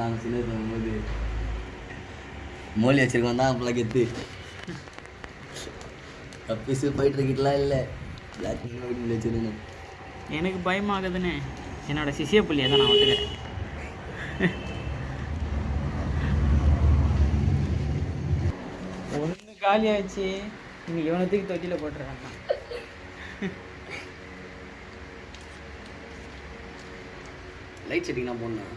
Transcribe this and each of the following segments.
நாங்கள் சொல்லியிருக்கோம் மோலி வச்சிருக்கோம் தான் அப்பெல்லாம் கெத்து கப்பீஸு போயிட்டு இருக்கிட்டலாம் இல்லை பிளாக் மோலி வச்சிருக்கேன். எனக்கு பயமாகுதுன்னு என்னோட சிசிய புள்ளியை தான் நான் விட்டுக்கிறேன். ஒன்று காலி ஆச்சு, நீங்கள் இவனத்துக்கு தொட்டியில் போட்டுருக்காங்க. லைட் செட்டிங்லாம் போடணும்.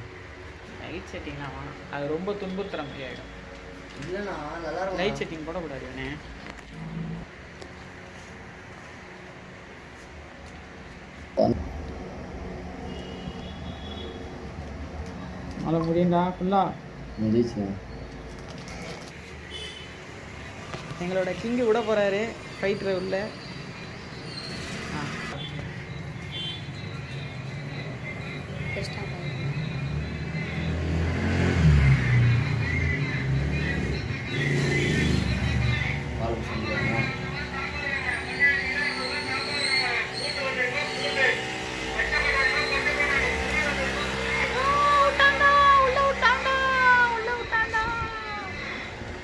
லைட் செட்டிங்லாம் வேணாம், அது ரொம்ப துன்புறுத்துற மாதிரி ஆகிடும். இல்லைண்ணா நல்லா இருக்கும். லைட் செட்டிங் போடக்கூடாது இவனே. மழை முடியுண்டா ஃபுல்லாக முடிச்சு. எங்களோட கிங்கு விட போகிறாரு ஃபைட்டர் உள்ள.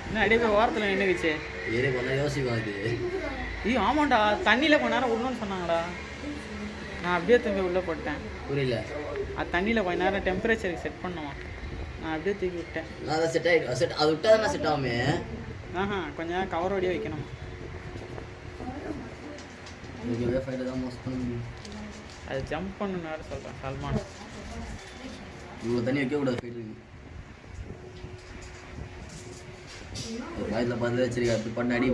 என்ன அடியே போய் ஓரத்தில் நின்றுக்குச்சு. ஏறி கொஞ்சம் யோசிக்கும் அது. ஐயோ ஆமாண்டா, தண்ணியில் கொஞ்ச நேரம் விடணும்னு சொன்னாங்கடா. நான் அப்படியே தூக்கி உள்ளே போட்டேன். புரியல. அது தண்ணியில் கொஞ்ச நேரம் டெம்பரேச்சருக்கு செட் பண்ணுவான். நான் அப்படியே தூக்கி விட்டேன். நான் அதை செட் ஆகிடும். செட் அது விட்டால் தான் செட் ஆகுமே. கொஞ்ச நேரம் கவரோடையே வைக்கணும். ஃபைட்டை தான் மோஸ்ட் பண்ண முடியும். அது ஜம்ப் பண்ணுன்னு வேறு சொல்கிறேன் சல்மான். இவ்வளோ தண்ணி வைக்கக்கூடாது ஃபைட்டுக்கு. ஒரு வாயத்தில் பார்த்து வச்சிருக்கா அப்படி பண்ண அடி